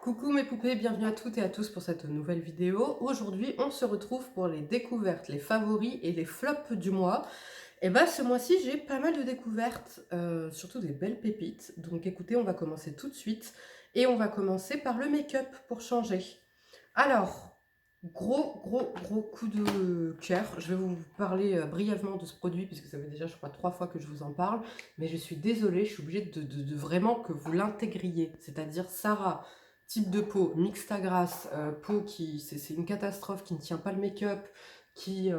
Coucou mes poupées, bienvenue à toutes et à tous pour cette nouvelle vidéo. Aujourd'hui, on se retrouve pour les découvertes, les favoris et les flops du mois. Et bah ce mois-ci, j'ai pas mal de découvertes, surtout des belles pépites. Donc écoutez, on va commencer tout de suite et on va commencer par le make-up pour changer. Alors, gros coup de cœur. Je vais vous parler brièvement de ce produit puisque ça fait déjà, je crois, 3 fois que je vous en parle. Mais je suis désolée, je suis obligée de vraiment que vous l'intégriez. C'est-à-dire Sarah, type de peau, mixte à grasse, peau qui, c'est une catastrophe, qui ne tient pas le make-up, qui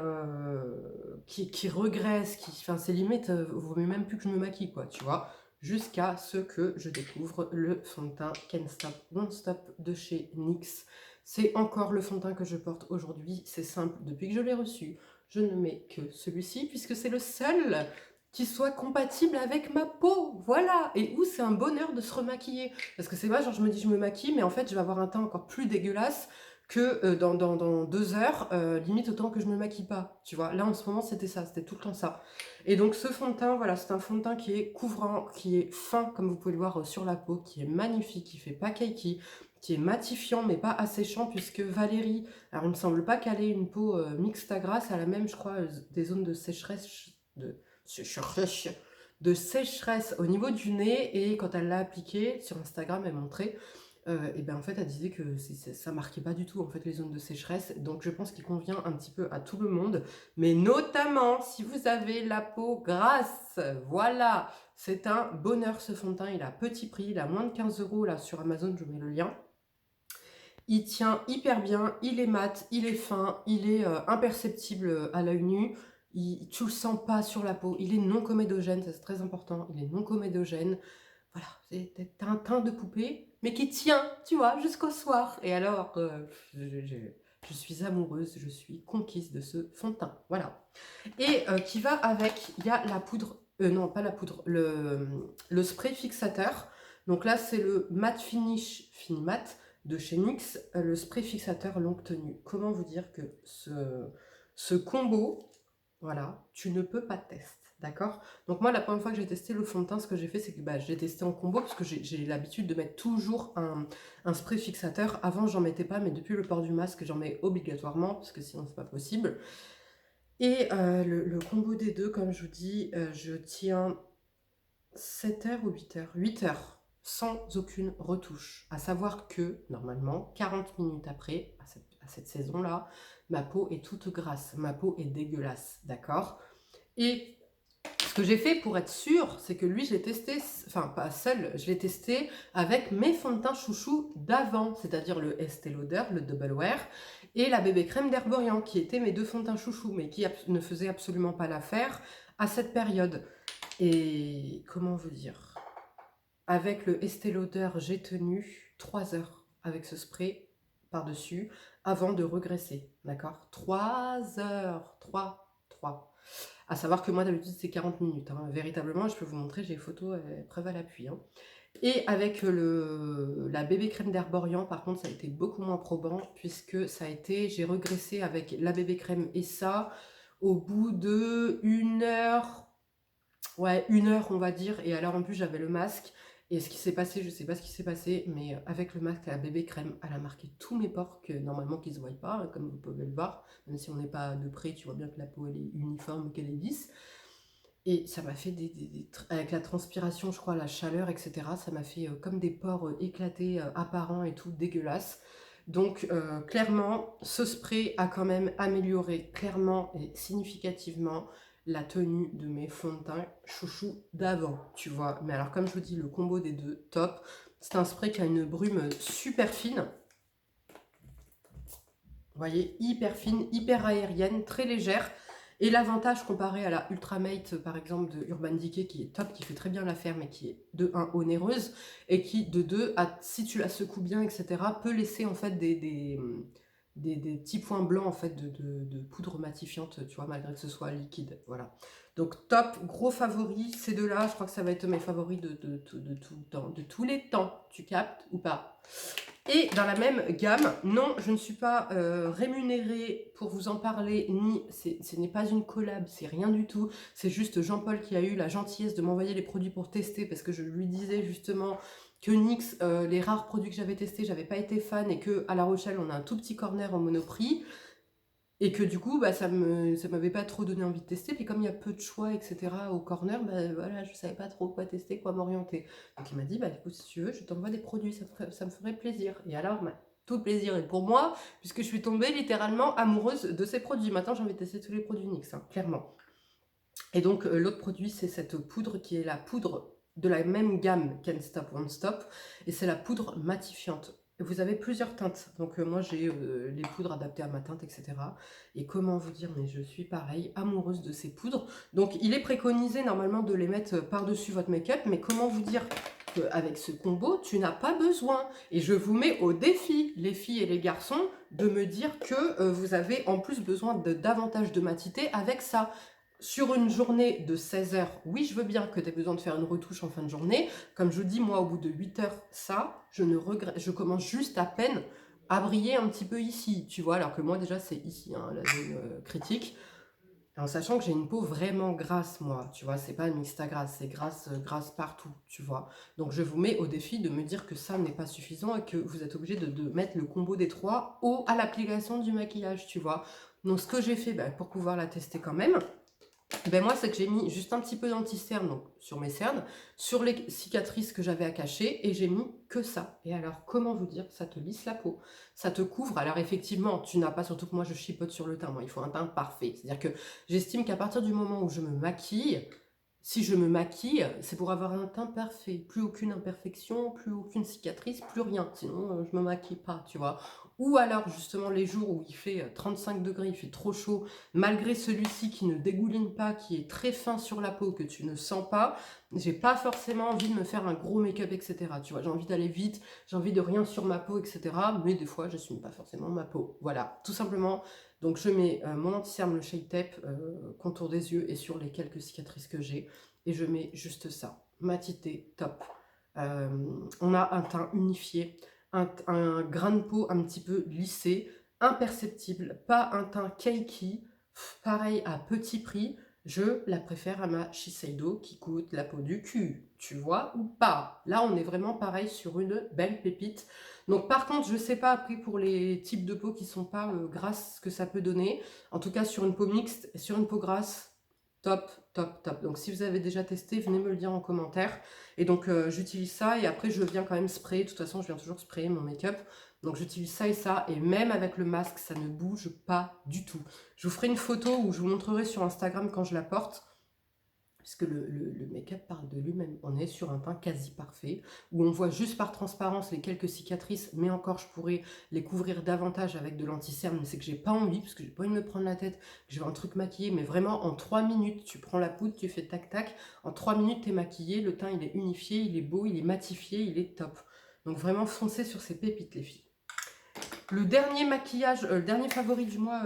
regresse, enfin c'est limite, vaut mieux même plus que je me maquille quoi, tu vois. Jusqu'à ce que je découvre le fond de teint Can't Stop Won't Stop de chez NYX. C'est encore le fond de teint que je porte aujourd'hui, c'est simple, depuis que je l'ai reçu, je ne mets que celui-ci puisque c'est le seul qui soit compatible avec ma peau, voilà. Et où c'est un bonheur de se remaquiller, parce que c'est pas genre je me dis je me maquille, mais en fait je vais avoir un teint encore plus dégueulasse que dans 2 heures, limite autant que je me maquille pas, tu vois. Là en ce moment c'était ça, c'était tout le temps ça. Et donc ce fond de teint, voilà, c'est un fond de teint qui est couvrant, qui est fin comme vous pouvez le voir sur la peau, qui est magnifique, qui fait pas cakey, qui est matifiant mais pas asséchant, puisque Valérie, alors il me semble pas qu'elle ait une peau mixte à grasse, elle a même je crois des zones de sécheresse, de sécheresse au niveau du nez, et quand elle l'a appliqué sur Instagram, elle montrait, et ben en fait elle disait que ça marquait pas du tout en fait les zones de sécheresse, donc je pense qu'il convient un petit peu à tout le monde, mais notamment si vous avez la peau grasse, voilà, c'est un bonheur ce fond de teint, il a petit prix, il a moins de 15 € là sur Amazon, je vous mets le lien. Il tient hyper bien, il est mat, il est fin, il est imperceptible à l'œil nu, tu le sens pas sur la peau, il est non comédogène, ça c'est très important, il est non comédogène. Voilà, c'est un teint de poupée, mais qui tient, tu vois, jusqu'au soir. Et alors, je suis amoureuse, je suis conquise de ce fond de teint, voilà. Et qui va avec, il y a la poudre, non pas la poudre, le spray fixateur. Donc là, c'est le Matte Finish Fini Matte de chez NYX, le spray fixateur longue tenue. Comment vous dire que ce combo, voilà, tu ne peux pas tester, d'accord? Donc moi, la première fois que j'ai testé le fond de teint, ce que j'ai fait, c'est que j'ai testé en combo, parce que j'ai l'habitude de mettre toujours un spray fixateur. Avant, j'en mettais pas, mais depuis le port du masque, j'en mets obligatoirement, parce que sinon, c'est pas possible. Et le combo des deux, comme je vous dis, je tiens 7 heures ou 8 heures 8 heures sans aucune retouche. À savoir que, normalement, 40 minutes après, à cette saison-là, ma peau est toute grasse, ma peau est dégueulasse, d'accord? Et ce que j'ai fait pour être sûre, c'est que lui, je l'ai testé, enfin pas seul, je l'ai testé avec mes fonds de teint chouchou d'avant, c'est-à-dire le Estée Lauder, le Double Wear, et la bébé crème d'Herborian, qui étaient mes 2 fonds de teint chouchou, mais qui ne faisaient absolument pas l'affaire à cette période. Et comment vous dire, avec le Estée Lauder, j'ai tenu 3 heures avec ce spray par-dessus avant de regresser, d'accord? 3 heures, 3. À savoir que moi d'habitude c'est 40 minutes, hein. Véritablement, je peux vous montrer, j'ai les photos, preuve à l'appui, hein. Et avec la bébé crème d'Herborian, par contre, ça a été beaucoup moins probant, puisque ça a été, j'ai regressé avec la bébé crème et ça, au bout de 1 heure, ouais, 1 heure on va dire, et alors en plus j'avais le masque, et ce qui s'est passé, je sais pas ce qui s'est passé, mais avec le masque, la bébé crème, elle a marqué tous mes pores, que normalement qu'ils se voient pas, hein, comme vous pouvez le voir, même si on n'est pas de près, tu vois bien que la peau elle est uniforme, qu'elle est lisse. Et ça m'a fait avec la transpiration, je crois, la chaleur, etc. Ça m'a fait comme des pores éclatés, apparents et tout, dégueulasse. Donc clairement, ce spray a quand même amélioré clairement et significativement la tenue de mes fonds de teint chouchou d'avant, tu vois. Mais alors comme je vous dis, le combo des deux, top. C'est un spray qui a une brume super fine. Vous voyez, hyper fine, hyper aérienne, très légère. Et l'avantage comparé à la Ultramate, par exemple, de Urban Decay, qui est top, qui fait très bien l'affaire, mais qui est de 1 onéreuse, et qui de 2, si tu la secoues bien, etc., peut laisser en fait des petits points blancs en fait de poudre matifiante, tu vois, malgré que ce soit liquide, voilà. Donc top, gros favori, ces deux-là, je crois que ça va être mes favoris de tous les temps, tu captes ou pas? Et dans la même gamme, non, je ne suis pas rémunérée pour vous en parler, ni ce n'est pas une collab, c'est rien du tout. C'est juste Jean-Paul qui a eu la gentillesse de m'envoyer les produits pour tester, parce que je lui disais justement que NYX, les rares produits que j'avais testés, j'avais pas été fan, et que à La Rochelle, on a un tout petit corner en Monoprix, et que du coup, bah, ça m'avait pas trop donné envie de tester. Puis comme il y a peu de choix, etc. au corner, bah, voilà, je savais pas trop quoi tester, quoi m'orienter. Donc il m'a dit, bah écoute, si tu veux, je t'envoie des produits, ça me ferait plaisir. Et alors, bah, tout le plaisir est pour moi, puisque je suis tombée littéralement amoureuse de ces produits. Maintenant, j'ai envie de tester tous les produits NYX, hein, clairement. Et donc, l'autre produit, c'est cette poudre qui est la poudre de la même gamme Can't Stop Won't Stop, et c'est la poudre matifiante. Vous avez plusieurs teintes, donc moi j'ai les poudres adaptées à ma teinte, etc. Et comment vous dire, mais je suis pareil, amoureuse de ces poudres. Donc il est préconisé normalement de les mettre par-dessus votre make-up, mais comment vous dire qu'avec ce combo, tu n'as pas besoin. Et je vous mets au défi, les filles et les garçons, de me dire que vous avez en plus besoin de davantage de matité avec ça. Sur une journée de 16 heures, oui, je veux bien que tu aies besoin de faire une retouche en fin de journée. Comme je vous dis, moi, au bout de 8 heures, ça, je ne regrette, je commence juste à peine à briller un petit peu ici, tu vois, alors que moi, déjà, c'est ici, hein, la zone critique. En sachant que j'ai une peau vraiment grasse, moi, tu vois, c'est pas une mixta grasse, c'est grasse, grasse partout, tu vois. Donc, je vous mets au défi de me dire que ça n'est pas suffisant et que vous êtes obligé de mettre le combo des trois à l'application du maquillage, tu vois. Donc, ce que j'ai fait, bah, pour pouvoir la tester quand même, ben moi, c'est que j'ai mis juste un petit peu d'anti-cerne, donc sur mes cernes, sur les cicatrices que j'avais à cacher, et j'ai mis que ça. Et alors, comment vous dire, ça te lisse la peau, ça te couvre. Alors effectivement, tu n'as pas, surtout que moi je chipote sur le teint, moi il faut un teint parfait. C'est-à-dire que j'estime qu'à partir du moment où je me maquille, si je me maquille, c'est pour avoir un teint parfait. Plus aucune imperfection, plus aucune cicatrice, plus rien. Sinon, je me maquille pas, tu vois. Ou alors, justement, les jours où il fait 35 degrés, il fait trop chaud, malgré celui-ci qui ne dégouline pas, qui est très fin sur la peau, que tu ne sens pas, j'ai pas forcément envie de me faire un gros make-up, etc. Tu vois, j'ai envie d'aller vite, j'ai envie de rien sur ma peau, etc. Mais des fois, j'assume pas forcément ma peau. Voilà, tout simplement. Donc je mets mon anti-cerne, le Shade Tape, contour des yeux et sur les quelques cicatrices que j'ai. Et je mets juste ça. Matité, top. On a un teint unifié, un grain de peau un petit peu lissé, imperceptible, pas un teint cakey, pareil à petit prix. Je la préfère à ma Shiseido qui coûte la peau du cul, tu vois, ou pas. Là, on est vraiment pareil sur une belle pépite. Donc par contre, je sais pas après pour les types de peau qui sont pas grasses ce que ça peut donner. En tout cas, sur une peau mixte et sur une peau grasse, top, top, top. Donc si vous avez déjà testé, venez me le dire en commentaire. Et donc j'utilise ça et après je viens quand même sprayer. De toute façon, je viens toujours sprayer mon make-up. Donc j'utilise ça et même avec le masque, ça ne bouge pas du tout. Je vous ferai une photo où je vous montrerai sur Instagram quand je la porte. Puisque le make-up parle de lui-même. On est sur un teint quasi parfait, où on voit juste par transparence les quelques cicatrices, mais encore je pourrais les couvrir davantage avec de l'anti-cerne, mais c'est que j'ai pas envie, parce que j'ai pas envie de me prendre la tête, que je veux un truc maquillé, mais vraiment en 3 minutes, tu prends la poudre, tu fais tac tac, en 3 minutes t'es maquillé, le teint il est unifié, il est beau, il est matifié, il est top. Donc vraiment foncez sur ces pépites les filles. Le dernier maquillage, le dernier favori du mois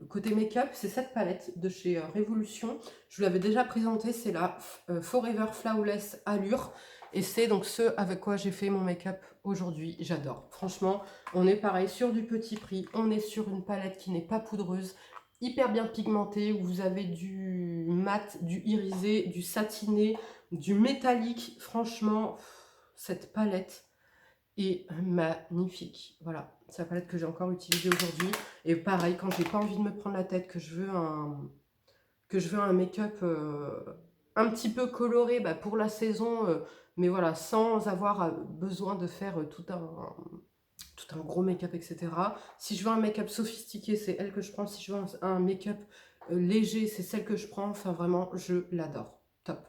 côté make-up, c'est cette palette de chez Révolution. Je vous l'avais déjà présentée, c'est la Forever Flawless Allure. Et c'est donc ce avec quoi j'ai fait mon make-up aujourd'hui. J'adore. Franchement, on est pareil sur du petit prix. On est sur une palette qui n'est pas poudreuse, hyper bien pigmentée, où vous avez du mat, du irisé, du satiné, du métallique. Franchement, cette palette est magnifique. Voilà, c'est la palette que j'ai encore utilisée aujourd'hui. Et pareil, quand j'ai pas envie de me prendre la tête, que je veux un make-up un petit peu coloré pour la saison, mais voilà, sans avoir besoin de faire tout un gros make-up, etc. Si je veux un make-up sophistiqué, c'est elle que je prends. Si je veux un make-up léger, c'est celle que je prends. Enfin, vraiment, je l'adore. Top.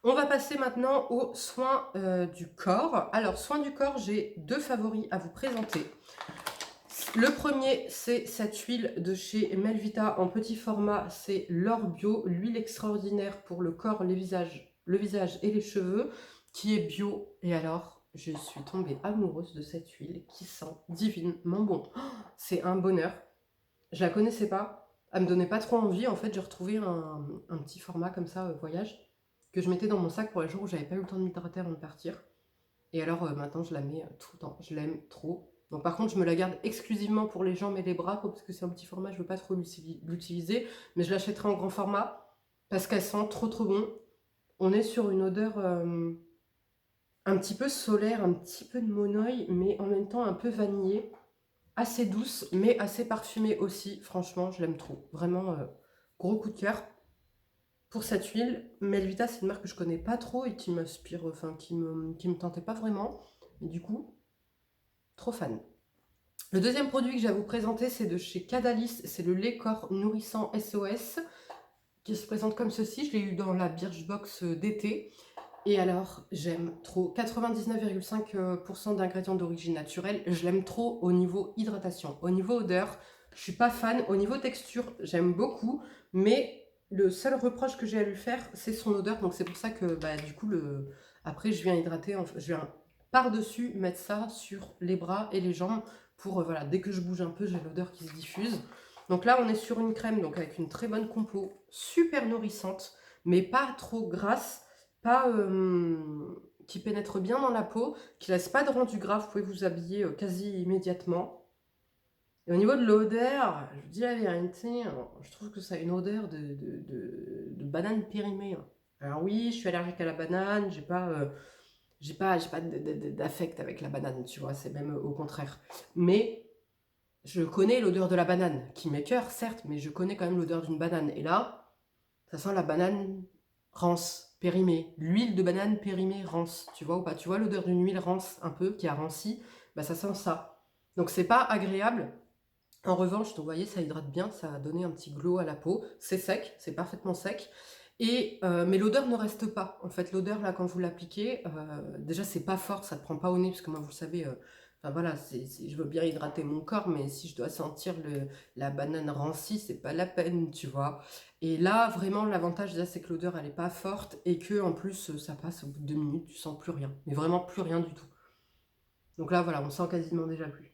On va passer maintenant aux soins du corps. Alors, soins du corps, j'ai deux favoris à vous présenter. Le premier, c'est cette huile de chez Melvita en petit format. C'est l'Or Bio, l'huile extraordinaire pour le corps, le visage et les cheveux, qui est bio. Et alors, je suis tombée amoureuse de cette huile qui sent divinement bon. Oh, c'est un bonheur. Je la connaissais pas. Elle me donnait pas trop envie. En fait, j'ai retrouvé un petit format comme ça, voyage, que je mettais dans mon sac pour les jours où j'avais pas eu le temps de m'hydrater avant de partir. Et alors maintenant je la mets tout le temps, je l'aime trop. Donc par contre je me la garde exclusivement pour les jambes et les bras, parce que c'est un petit format, je veux pas trop l'utiliser, mais je l'achèterai en grand format, parce qu'elle sent trop trop bon. On est sur une odeur un petit peu solaire, un petit peu de monoï, mais en même temps un peu vanillé. Assez douce, mais assez parfumée aussi. Franchement, je l'aime trop. Vraiment, gros coup de cœur pour cette huile. Melvita, c'est une marque que je connais pas trop et qui m'inspire, enfin, qui me tentait pas vraiment. Et du coup, trop fan. Le deuxième produit que j'ai à vous présenter, c'est de chez Cadalis. C'est le lait corps nourrissant SOS qui se présente comme ceci. Je l'ai eu dans la Birchbox d'été. Et alors, j'aime trop. 99,5% d'ingrédients d'origine naturelle. Je l'aime trop au niveau hydratation. Au niveau odeur, je suis pas fan. Au niveau texture, j'aime beaucoup. Mais le seul reproche que j'ai à lui faire, c'est son odeur. Donc c'est pour ça que bah, du coup, après, je viens hydrater. Je viens par-dessus mettre ça sur les bras et les jambes. Pour, voilà, dès que je bouge un peu, j'ai l'odeur qui se diffuse. Donc là, on est sur une crème donc avec une très bonne compo, super nourrissante, mais pas trop grasse. Pas, qui pénètre bien dans la peau, qui laisse pas de rendu gras, vous pouvez vous habiller quasi immédiatement. Et au niveau de l'odeur, je vous dis la vérité, je trouve que ça a une odeur de banane périmée. Alors oui, je suis allergique à la banane, j'ai pas d'affect avec la banane, tu vois, c'est même au contraire. Mais je connais l'odeur de la banane, qui m'écoeure, certes, mais je connais quand même l'odeur d'une banane. Et là, ça sent la banane rance, périmée. L'huile de banane périmée rance, tu vois ou pas? Tu vois l'odeur d'une huile rance un peu, qui a ranci? Bah ça sent ça. Donc c'est pas agréable. En revanche, vous voyez, ça hydrate bien, ça a donné un petit glow à la peau. C'est sec, c'est parfaitement sec. Et, mais l'odeur ne reste pas. En fait, l'odeur, là, quand vous l'appliquez, déjà, c'est pas fort, ça ne prend pas au nez, parce que moi, vous le savez, enfin voilà, je veux bien hydrater mon corps, mais si je dois sentir la banane rancie, c'est pas la peine, tu vois. Et là, vraiment, l'avantage, déjà, c'est que l'odeur, elle est pas forte, et que en plus, ça passe au bout de 2 minutes, tu sens plus rien. Mais vraiment plus rien du tout. Donc là, voilà, on sent quasiment déjà plus.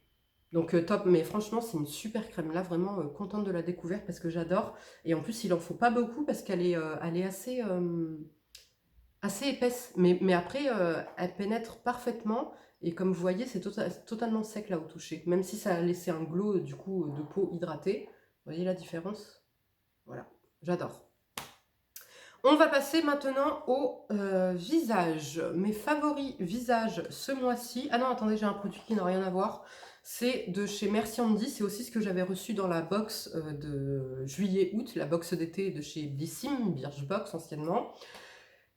Donc top, mais franchement c'est une super crème, là vraiment contente de la découverte parce que j'adore. Et en plus il en faut pas beaucoup parce elle est assez épaisse, mais après elle pénètre parfaitement. Et comme vous voyez c'est totalement sec là au toucher, même si ça a laissé un glow du coup de peau hydratée. Vous voyez la différence? Voilà, j'adore. On va passer maintenant au visage. Mes favoris visage ce mois-ci. Ah non, attendez, j'ai un produit qui n'a rien à voir. C'est de chez Merci Andy. C'est aussi ce que j'avais reçu dans la box de juillet-août, la box d'été de chez Blissim, Birchbox anciennement.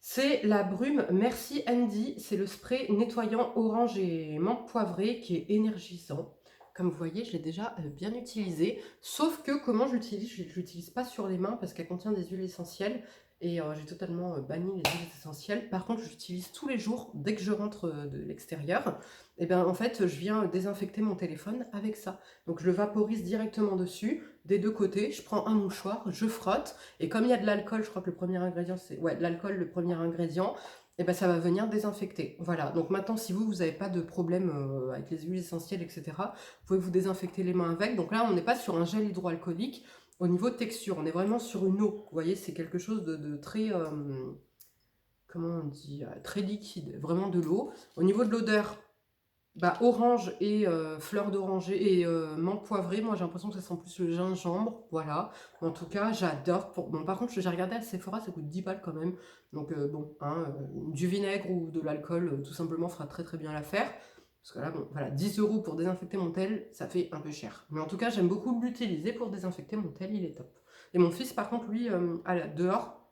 C'est la brume Merci Andy. C'est le spray nettoyant orange et menthe poivrée qui est énergisant. Comme vous voyez, je l'ai déjà bien utilisé. Sauf que comment je l'utilise? Je ne l'utilise pas sur les mains parce qu'elle contient des huiles essentielles. Et j'ai totalement banni les huiles essentielles. Par contre, j'utilise tous les jours, dès que je rentre de l'extérieur. Et bien en fait, je viens désinfecter mon téléphone avec ça. Donc je le vaporise directement dessus, des deux côtés. Je prends un mouchoir, je frotte. Et comme il y a de l'alcool, je crois que le premier ingrédient, c'est... Ouais, de l'alcool, le premier ingrédient. Et ben ça va venir désinfecter. Voilà, donc maintenant, si vous n'avez pas de problème avec les huiles essentielles, etc., vous pouvez vous désinfecter les mains avec. Donc là, on n'est pas sur un gel hydroalcoolique. Au niveau de texture, on est vraiment sur une eau. Vous voyez, c'est quelque chose de très, comment on dit, très liquide, vraiment de l'eau. Au niveau de l'odeur, bah, orange et fleur d'oranger et menthe poivrée, moi j'ai l'impression que ça sent plus le gingembre, voilà. En tout cas, j'adore. Bon, par contre, j'ai regardé à Sephora, ça coûte 10 balles quand même. Donc bon, hein, du vinaigre ou de l'alcool, tout simplement, fera très très bien l'affaire. Parce que là, bon, voilà, 10 € pour désinfecter mon tel, ça fait un peu cher. Mais en tout cas, j'aime beaucoup l'utiliser pour désinfecter mon tel, il est top. Et mon fils, par contre, lui, dehors,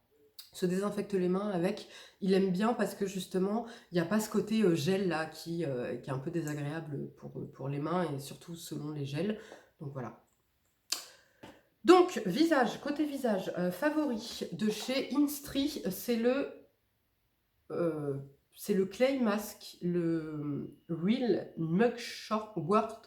se désinfecte les mains avec. Il aime bien parce que justement, il n'y a pas ce côté gel là qui est un peu désagréable pour les mains et surtout selon les gels. Donc voilà. Donc, visage, côté visage, favori de chez Instri, euh, c'est le Clay Mask, le Real Mugshot Wort.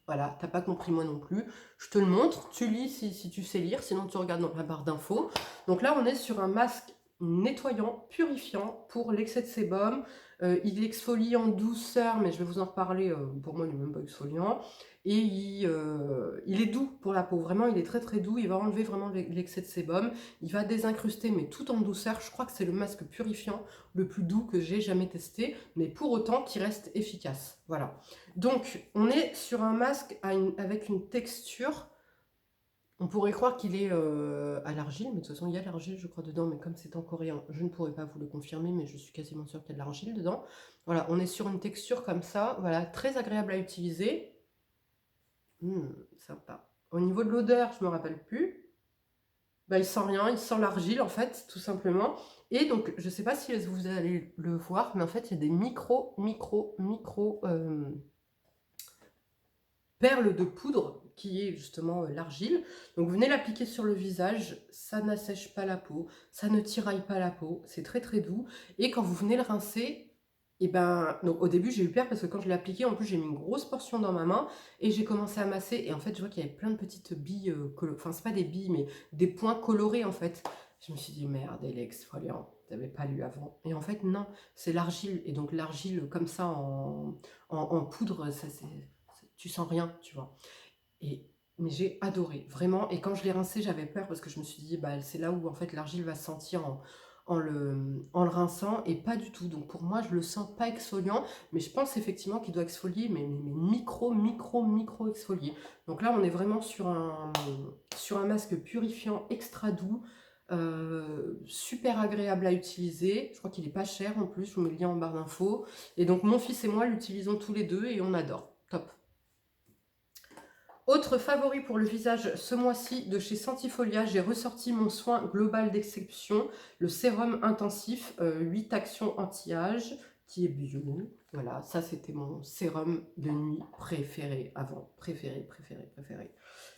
Voilà, t'as pas compris moi non plus. Je te le montre, tu lis si tu sais lire, sinon tu regardes dans la barre d'infos. Donc là, on est sur un masque nettoyant, purifiant pour l'excès de sébum. Il exfolie en douceur, mais je vais vous en reparler, pour moi il n'est même pas exfoliant. Et il est doux pour la peau, vraiment il est très très doux, il va enlever vraiment l'excès de sébum. Il va désincruster, mais tout en douceur. Je crois que c'est le masque purifiant le plus doux que j'ai jamais testé, mais pour autant qui reste efficace. Voilà. Donc, on est sur un masque avec une texture On pourrait croire qu'il est à l'argile, mais de toute façon, il y a l'argile, je crois, dedans. Mais comme c'est en coréen, je ne pourrais pas vous le confirmer, mais je suis quasiment sûre qu'il y a de l'argile dedans. Voilà, on est sur une texture comme ça, voilà, très agréable à utiliser. Sympa. Au niveau de l'odeur, je me rappelle plus. Bah, il sent rien, il sent l'argile, en fait, tout simplement. Et donc, je sais pas si vous allez le voir, mais en fait, il y a des micro perles de poudre qui est justement l'argile. Donc vous venez l'appliquer sur le visage, ça n'assèche pas la peau, ça ne tiraille pas la peau, c'est très très doux. Et quand vous venez le rincer, et ben, donc au début j'ai eu peur parce que quand je l'ai appliqué, en plus j'ai mis une grosse portion dans ma main et j'ai commencé à masser et en fait je vois qu'il y avait plein de petites billes, enfin c'est pas des billes mais des points colorés en fait. Je me suis dit merde, et l'exfoliant, t'avais pas lu avant. Et en fait non, c'est l'argile et donc l'argile comme ça en poudre, ça c'est tu sens rien, tu vois. Et, mais j'ai adoré, vraiment. Et quand je l'ai rincé, j'avais peur parce que je me suis dit, bah, c'est là où en fait l'argile va se sentir en le rinçant, et pas du tout. Donc pour moi, je le sens pas exfoliant, mais je pense effectivement qu'il doit exfolier, mais micro exfolier. Donc là, on est vraiment sur un masque purifiant extra doux, super agréable à utiliser. Je crois qu'il est pas cher en plus, je vous mets le lien en barre d'infos. Et donc mon fils et moi l'utilisons tous les deux et on adore. Top. Autre favori pour le visage ce mois-ci de chez Sentifolia, j'ai ressorti mon soin global d'exception, le sérum intensif 8 actions anti-âge qui est bio. Voilà, ça c'était mon sérum de nuit préféré avant. Préféré.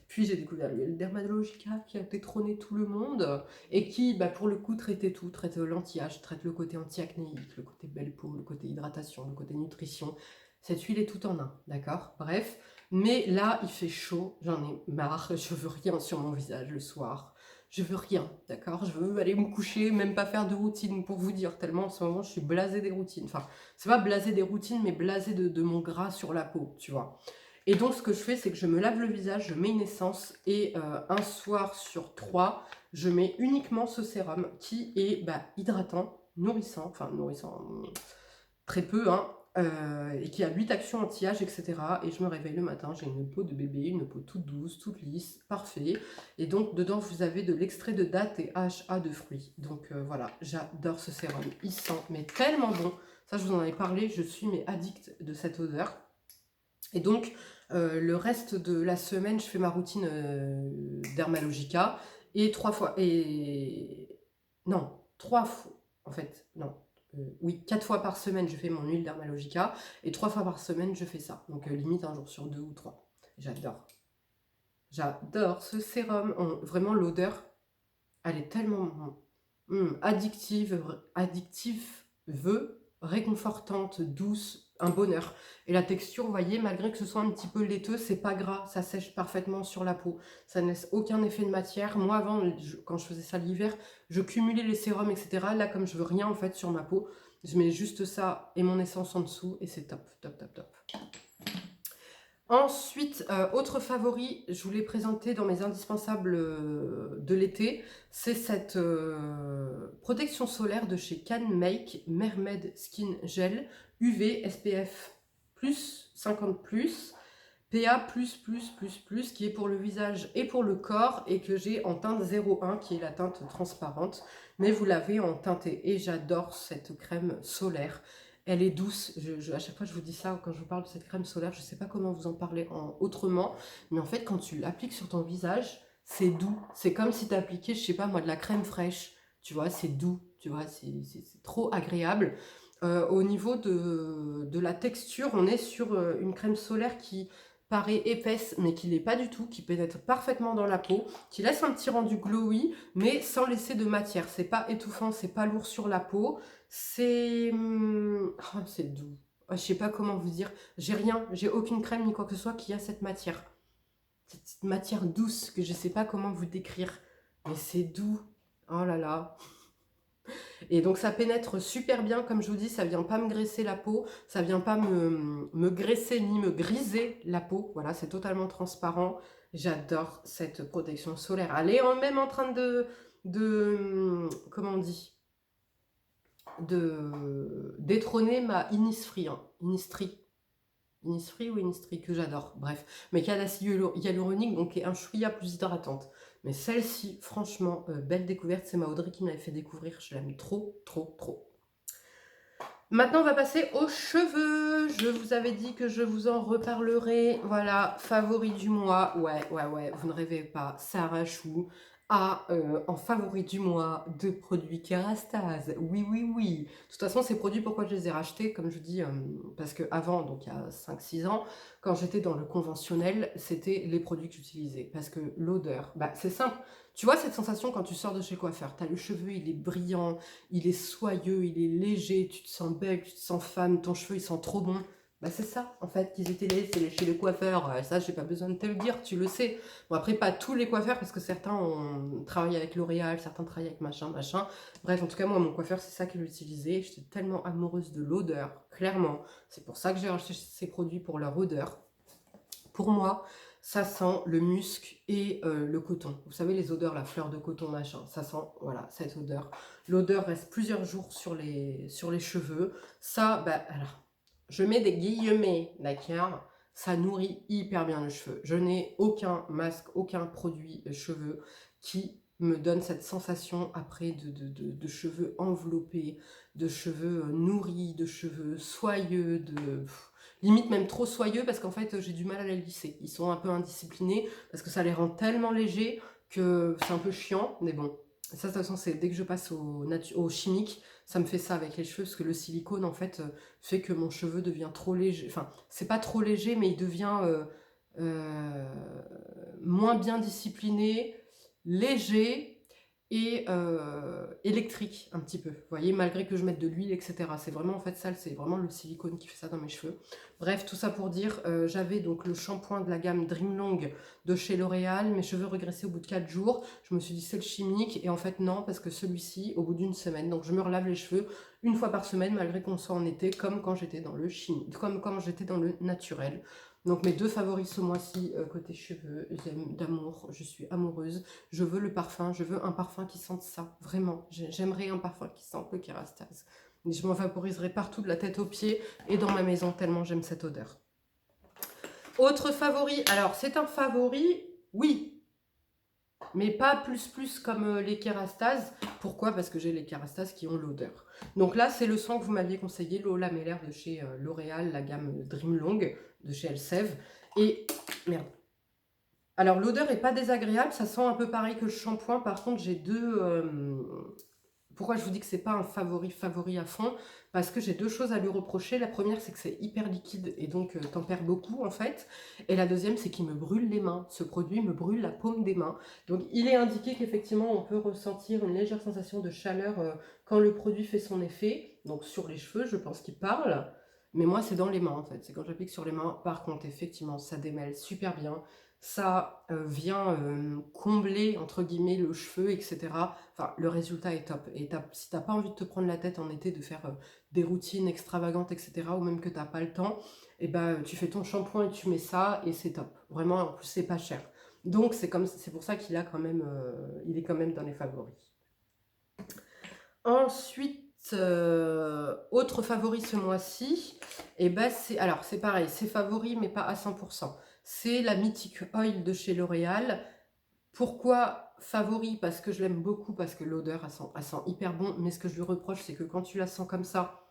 Puis j'ai découvert le Dermatologica qui a détrôné tout le monde et qui, bah, pour le coup, traitait tout. Traite l'anti-âge, traite le côté anti-acnéique, le côté belle peau, le côté hydratation, le côté nutrition. Cette huile est tout en un, d'accord? Bref. Mais là, il fait chaud, j'en ai marre, je veux rien sur mon visage le soir. Je veux rien, d'accord? Je veux aller me coucher, même pas faire de routine pour vous dire, tellement en ce moment je suis blasée des routines. Enfin, c'est pas blasée des routines, mais blasée de mon gras sur la peau, tu vois. Et donc ce que je fais, c'est que je me lave le visage, je mets une essence et un soir sur 3, je mets uniquement ce sérum qui est hydratant, nourrissant, enfin nourrissant, très peu, hein, et qui a 8 actions anti-âge, etc. Et je me réveille le matin, j'ai une peau de bébé, une peau toute douce, toute lisse, parfait. Et donc dedans, vous avez de l'extrait de date et AHA de fruits. Donc voilà, j'adore ce sérum. Il sent mais tellement bon. Ça, je vous en ai parlé, je suis mais addict de cette odeur. Et donc, le reste de la semaine, je fais ma routine Dermalogica. Et 3 fois... Non, 3 fois... En fait, non. Oui, 4 fois par semaine, je fais mon huile Dermalogica. Et 3 fois par semaine, je fais ça. Donc, limite un jour sur 2 ou 3. J'adore. J'adore ce sérum. Vraiment, l'odeur, elle est tellement addictive, réconfortante, douce, un bonheur. Et la texture, vous voyez, malgré que ce soit un petit peu laiteux, c'est pas gras, ça sèche parfaitement sur la peau. Ça ne laisse aucun effet de matière. Moi, avant, quand je faisais ça l'hiver, je cumulais les sérums, etc. Là, comme je veux rien, en fait, sur ma peau, je mets juste ça et mon essence en dessous, et c'est top, top, top, top. Ensuite, autre favori, je vous l'ai présenté dans mes indispensables de l'été, c'est cette protection solaire de chez Can Make Mermaid Skin Gel UV SPF plus 50 plus, PA plus, qui est pour le visage et pour le corps et que j'ai en teinte 01 qui est la teinte transparente, mais vous l'avez en teinté et j'adore cette crème solaire. Elle est douce, à chaque fois je vous dis ça quand je vous parle de cette crème solaire, je ne sais pas comment vous en parler autrement, mais en fait quand tu l'appliques sur ton visage, c'est doux, c'est comme si tu appliquais, je sais pas moi, de la crème fraîche, tu vois, c'est doux, tu vois, c'est trop agréable. Au niveau de la texture, on est sur une crème solaire qui paraît épaisse, mais qui l'est pas du tout, qui pénètre parfaitement dans la peau, qui laisse un petit rendu glowy, mais sans laisser de matière. C'est pas étouffant, c'est pas lourd sur la peau, c'est c'est doux. Je sais pas comment vous dire. J'ai rien, j'ai aucune crème ni quoi que ce soit qui a cette matière. Cette matière douce que je sais pas comment vous décrire, mais c'est doux. Oh là là. Et donc ça pénètre super bien, comme je vous dis, ça vient pas me graisser la peau, ça vient pas me graisser ni me griser la peau. Voilà, c'est totalement transparent. J'adore cette protection solaire. Elle est même en train comment on dit, de détrôner ma Innisfree, hein, Innisfree. Innisfree ou Innisfree, que j'adore, bref, mais qui a l'acide hyaluronique, donc qui est un chouïa plus hydratante. Mais celle-ci, franchement, belle découverte, c'est ma Audrey qui me l'avait fait découvrir, je l'aime trop, trop, trop. Maintenant, on va passer aux cheveux. Je vous avais dit que je vous en reparlerai. Voilà, favori du mois. Ouais, vous ne rêvez pas. Sarah Chou a en favori du mois de produits Kérastase. Oui, oui, oui. De toute façon, ces produits, pourquoi je les ai rachetés? Comme je dis, parce que avant, donc il y a 5-6 ans, quand j'étais dans le conventionnel, c'était les produits que j'utilisais. Parce que l'odeur, bah, c'est simple. Tu vois cette sensation quand tu sors de chez coiffeur, tu as le cheveu, il est brillant, il est soyeux, il est léger, tu te sens belle, tu te sens femme, ton cheveu il sent trop bon. Bah c'est ça en fait qu'ils étaient chez les coiffeurs, ça j'ai pas besoin de te le dire, tu le sais. Bon après pas tous les coiffeurs parce que certains ont travaillé avec L'Oréal, certains travaillent avec machin, machin. Bref en tout cas moi mon coiffeur c'est ça qu'il utilisait, j'étais tellement amoureuse de l'odeur, clairement. C'est pour ça que j'ai acheté ces produits pour leur odeur. Pour moi, ça sent le musc et le coton. Vous savez, les odeurs, la fleur de coton, machin. Ça sent, voilà, cette odeur. L'odeur reste plusieurs jours sur les cheveux. Ça, bah, alors, je mets des guillemets, d'accord? Ça nourrit hyper bien le cheveu. Je n'ai aucun masque, aucun produit cheveux qui me donne cette sensation après de cheveux enveloppés, de cheveux nourris, de cheveux soyeux, limite même trop soyeux parce qu'en fait j'ai du mal à les lisser. Ils sont un peu indisciplinés parce que ça les rend tellement légers que c'est un peu chiant, mais bon. Ça de toute façon c'est dès que je passe au chimique, ça me fait ça avec les cheveux parce que le silicone en fait fait que mon cheveu devient trop léger. Enfin c'est pas trop léger mais il devient moins bien discipliné, léger et électrique un petit peu. Vous voyez, malgré que je mette de l'huile, etc. C'est vraiment en fait ça, c'est vraiment le silicone qui fait ça dans mes cheveux. Bref, tout ça pour dire, j'avais donc le shampoing de la gamme Dream Long de chez L'Oréal. Mes cheveux regressaient au bout de 4 jours. Je me suis dit c'est le chimique et en fait non, parce que celui-ci au bout d'une semaine. Donc je me relave les cheveux une fois par semaine malgré qu'on soit en été, comme quand j'étais dans le chimique, comme quand j'étais dans le naturel. Donc mes deux favoris ce mois-ci, côté cheveux, j'aime d'amour, je suis amoureuse. Je veux le parfum, je veux un parfum qui sente ça, vraiment. J'aimerais un parfum qui sente le Kérastase. Je m'en vaporiserai partout de la tête aux pieds et dans ma maison tellement j'aime cette odeur. Autre favori, alors c'est un favori, oui, mais pas plus comme les Kérastase. Pourquoi? Parce que j'ai les Kérastase qui ont l'odeur. Donc là, c'est le son que vous m'aviez conseillé, l'eau lamellaire de chez L'Oréal, la gamme Dream Long de chez Elseve. Et merde. Alors l'odeur est pas désagréable, ça sent un peu pareil que le shampoing. Par contre, j'ai deux. Pourquoi je vous dis que c'est pas un favori à fond? Parce que j'ai deux choses à lui reprocher. La première, c'est que c'est hyper liquide et donc t'en perds beaucoup en fait. Et la deuxième, c'est qu'il me brûle les mains. Ce produit me brûle la paume des mains. Donc il est indiqué qu'effectivement, on peut ressentir une légère sensation de chaleur quand le produit fait son effet. Donc sur les cheveux, je pense qu'il parle. Mais moi, c'est dans les mains en fait. C'est quand j'applique sur les mains. Par contre, effectivement, ça démêle super bien. Ça vient combler entre guillemets le cheveu, etc. Enfin, le résultat est top. Et si t'as pas envie de te prendre la tête en été de faire des routines extravagantes, etc., ou même que t'as pas le temps, et ben tu fais ton shampoing et tu mets ça et c'est top. Vraiment, en plus c'est pas cher. Donc c'est pour ça qu'il a quand même, il est quand même dans les favoris. Ensuite, autre favori ce mois-ci, et ben c'est pareil, c'est favori mais pas à 100%. C'est la Mythic Oil de chez L'Oréal. Pourquoi favori? Parce que je l'aime beaucoup, parce que l'odeur, elle sent hyper bon. Mais ce que je lui reproche, c'est que quand tu la sens comme ça,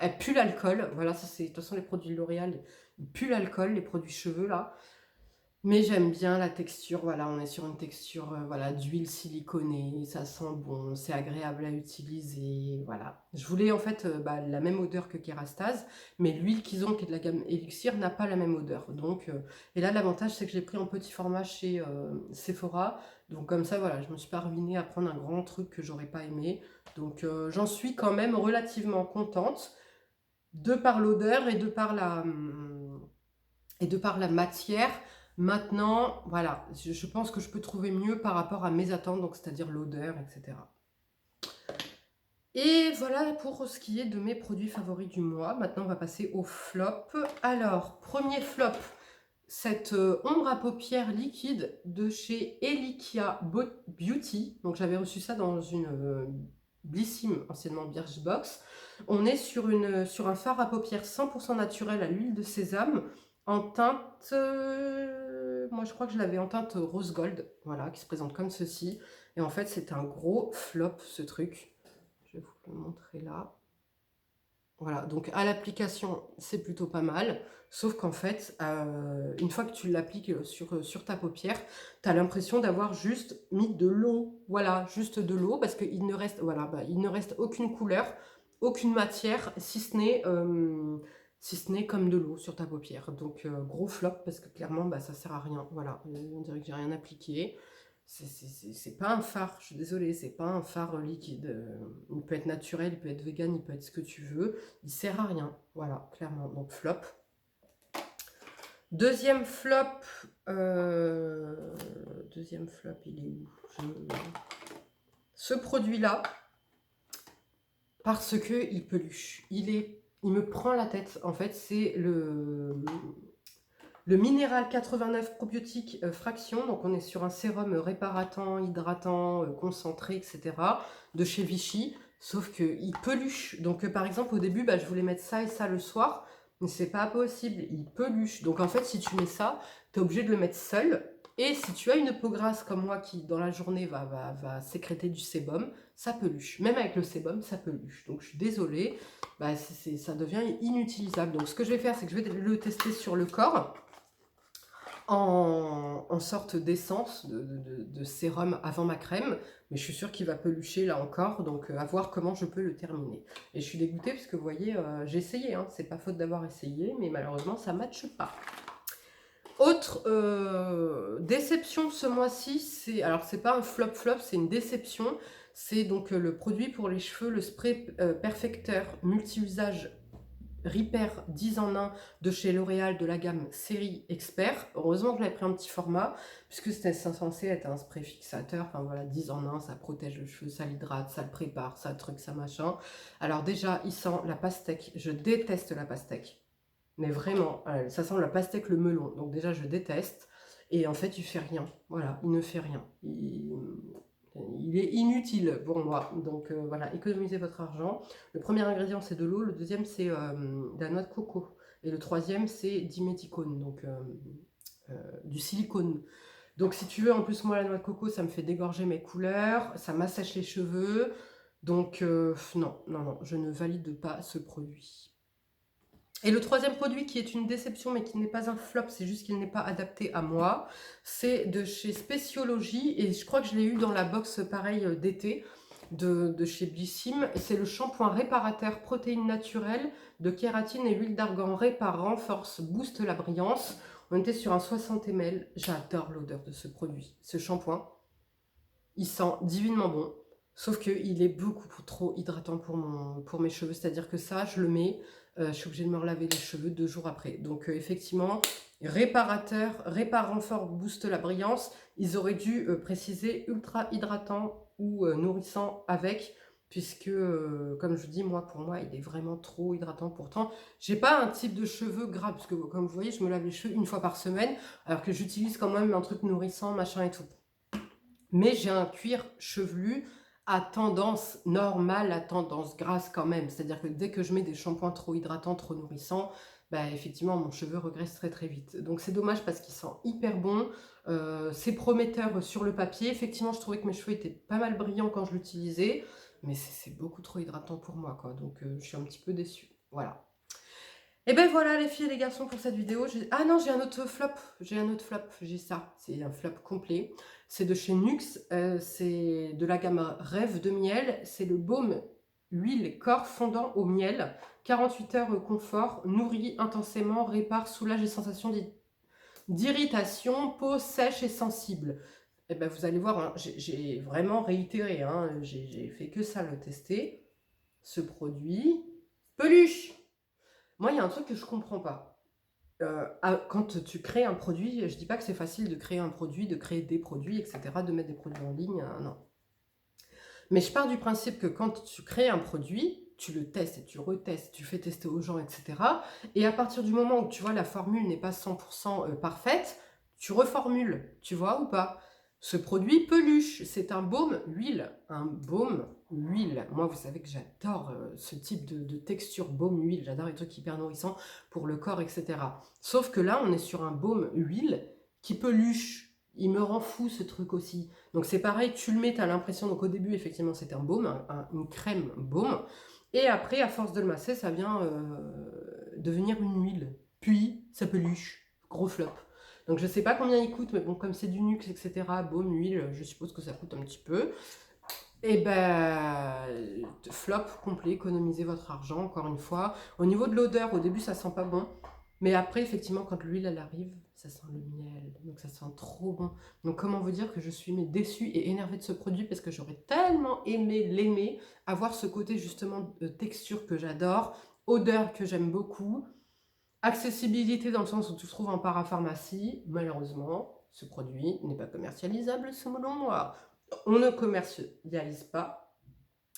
elle pue l'alcool. Voilà, ça c'est. De toute façon, les produits de L'Oréal, ils puent l'alcool, les produits cheveux là. Mais j'aime bien la texture, voilà, on est sur une texture voilà, d'huile siliconée, ça sent bon, c'est agréable à utiliser, voilà. Je voulais en fait la même odeur que Kérastase, mais l'huile qu'ils ont, qui est de la gamme Elixir, n'a pas la même odeur. Donc, et là, l'avantage, c'est que j'ai pris en petit format chez Sephora, donc comme ça, voilà, je me suis pas ruinée à prendre un grand truc que j'aurais pas aimé. Donc, j'en suis quand même relativement contente, de par l'odeur et de par la matière. Maintenant, voilà, je pense que je peux trouver mieux par rapport à mes attentes, donc c'est-à-dire l'odeur, etc. Et voilà pour ce qui est de mes produits favoris du mois. Maintenant, on va passer au flop. Alors, premier flop, cette ombre à paupières liquide de chez Elikia Beauty. Donc, j'avais reçu ça dans une Blissim, anciennement Birchbox. On est sur un fard à paupières 100% naturel à l'huile de sésame, en teinte, moi je crois que je l'avais en teinte rose gold, voilà, qui se présente comme ceci. Et en fait, c'est un gros flop ce truc. Je vais vous le montrer là. Voilà, donc à l'application, c'est plutôt pas mal, sauf qu'en fait, une fois que tu l'appliques sur ta paupière, tu as l'impression d'avoir juste mis de l'eau, voilà, juste de l'eau, parce qu'il ne reste, voilà, il ne reste aucune couleur, aucune matière, si ce n'est comme de l'eau sur ta paupière. Donc gros flop, parce que clairement, ça sert à rien, voilà, on dirait que j'ai rien appliqué. C'est pas un phare, je suis désolée, c'est pas un phare liquide. Il peut être naturel, il peut être vegan, il peut être ce que tu veux. Il sert à rien, voilà, clairement. Donc flop. Deuxième flop, il est où? Ce produit-là, parce que il peluche. Il me prend la tête. En fait, c'est le Minéral 89 probiotique fraction, donc on est sur un sérum réparatant, hydratant, concentré, etc. de chez Vichy, sauf qu'il peluche. Donc par exemple au début, je voulais mettre ça et ça le soir, mais c'est pas possible, il peluche. Donc en fait, si tu mets ça, tu es obligé de le mettre seul. Et si tu as une peau grasse comme moi qui dans la journée va sécréter du sébum, ça peluche. Même avec le sébum, ça peluche. Donc je suis désolée, ça devient inutilisable. Donc ce que je vais faire, c'est que je vais le tester sur le corps en sorte d'essence, de sérum avant ma crème, mais je suis sûre qu'il va pelucher là encore, donc à voir comment je peux le terminer. Et je suis dégoûtée parce que vous voyez, j'ai essayé, hein, c'est pas faute d'avoir essayé, mais malheureusement ça ne matche pas. Autre déception ce mois-ci, alors c'est pas un flop, c'est une déception, c'est donc le produit pour les cheveux, le spray perfecteur multi-usage Repair 10 en 1 de chez L'Oréal de la gamme série expert. Heureusement que j'avais pris un petit format, puisque c'était censé être un spray fixateur. Enfin voilà, 10 en 1, ça protège le cheveu, ça l'hydrate, ça le prépare, ça truc, ça machin. Alors déjà, il sent la pastèque. Je déteste la pastèque. Mais vraiment, ça sent la pastèque, le melon. Donc déjà, je déteste. Et en fait, il fait rien. Voilà, il ne fait rien. Il est inutile pour moi. Donc voilà, économisez votre argent. Le premier ingrédient, c'est de l'eau. Le deuxième, c'est de la noix de coco. Et le troisième, c'est diméthicone, donc du silicone. Donc si tu veux, en plus, moi, la noix de coco, ça me fait dégorger mes couleurs, ça m'assèche les cheveux. Donc non, je ne valide pas ce produit. Et le troisième produit qui est une déception mais qui n'est pas un flop, c'est juste qu'il n'est pas adapté à moi, c'est de chez Spéciologie et je crois que je l'ai eu dans la box pareil d'été de chez Blissim. C'est le shampoing réparateur protéines naturelles de kératine et huile d'argan répare, renforce, booste la brillance. On était sur un 60 ml. J'adore l'odeur de ce produit, ce shampoing. Il sent divinement bon. Sauf qu'il est beaucoup trop hydratant pour mes cheveux. C'est-à-dire que ça, je le mets, je suis obligée de me relaver les cheveux 2 jours après. Donc effectivement, réparateur, répare, renfort, booste la brillance. Ils auraient dû préciser ultra hydratant ou nourrissant avec. Puisque, comme je vous dis, pour moi, il est vraiment trop hydratant. Pourtant, j'ai pas un type de cheveux gras. Parce que, comme vous voyez, je me lave les cheveux 1 fois par semaine. Alors que j'utilise quand même un truc nourrissant, machin et tout. Mais j'ai un cuir chevelu à tendance normale, à tendance grasse quand même. C'est-à-dire que dès que je mets des shampoings trop hydratants, trop nourrissants, effectivement, mon cheveu regresse très vite. Donc c'est dommage parce qu'il sent hyper bon. C'est prometteur sur le papier. Effectivement, je trouvais que mes cheveux étaient pas mal brillants quand je l'utilisais. Mais c'est beaucoup trop hydratant pour moi, quoi. Donc je suis un petit peu déçue. Voilà. Et ben voilà les filles et les garçons pour cette vidéo. Ah non, j'ai un autre flop. J'ai ça. C'est un flop complet. C'est de chez Nuxe. C'est de la gamme Rêve de miel. C'est le baume huile corps fondant au miel. 48 heures confort. Nourrit intensément. Répare, soulage les sensations d'irritation. Peau sèche et sensible. Et ben vous allez voir, hein, j'ai vraiment réitéré. Hein, j'ai fait que ça le tester. Ce produit. Peluche! Moi, il y a un truc que je comprends pas. Quand tu crées un produit, je dis pas que c'est facile de créer un produit, de créer des produits, etc., de mettre des produits en ligne, non. Mais je pars du principe que quand tu crées un produit, tu le testes et tu retestes, tu fais tester aux gens, etc. Et à partir du moment où tu vois la formule n'est pas 100% parfaite, tu reformules, tu vois ou pas? Ce produit peluche, c'est un baume huile, un baume huile. Moi, vous savez que j'adore ce type de texture baume huile, j'adore les trucs hyper nourrissants pour le corps, etc. Sauf que là, on est sur un baume huile qui peluche. Il me rend fou ce truc aussi. Donc c'est pareil, tu le mets, tu as l'impression, donc au début, effectivement, c'était un baume, une crème baume. Et après, à force de le masser, ça vient devenir une huile. Puis, ça peluche. Gros flop. Donc je sais pas combien il coûte, mais bon, comme c'est du Nuxe, etc., baume, huile, je suppose que ça coûte un petit peu. Et ben, flop complet, économisez votre argent, encore une fois. Au niveau de l'odeur, au début, ça sent pas bon. Mais après, effectivement, quand l'huile, elle arrive, ça sent le miel. Donc ça sent trop bon. Donc comment vous dire que je suis déçue et énervée de ce produit parce que j'aurais tellement aimé l'aimer, avoir ce côté justement de texture que j'adore, odeur que j'aime beaucoup. Accessibilité dans le sens où tu le trouves en parapharmacie, malheureusement, ce produit n'est pas commercialisable selon moi. On ne commercialise pas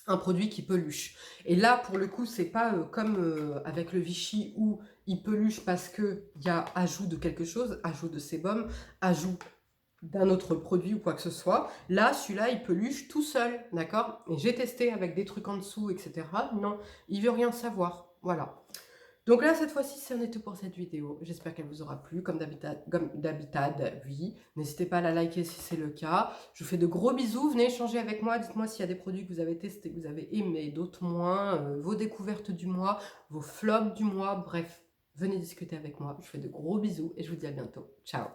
un produit qui peluche. Et là, pour le coup, c'est pas comme avec le Vichy où il peluche parce qu'il y a ajout de quelque chose, ajout de sébum, ajout d'un autre produit ou quoi que ce soit. Là, celui-là, il peluche tout seul, d'accord? Et j'ai testé avec des trucs en dessous, etc. Non, il veut rien savoir. Voilà. Donc là, cette fois-ci, c'en est tout pour cette vidéo. J'espère qu'elle vous aura plu. Comme d'habitude, oui. N'hésitez pas à la liker si c'est le cas. Je vous fais de gros bisous. Venez échanger avec moi. Dites-moi s'il y a des produits que vous avez testés, que vous avez aimés, d'autres moins, vos découvertes du mois, vos flops du mois. Bref, venez discuter avec moi. Je vous fais de gros bisous et je vous dis à bientôt. Ciao.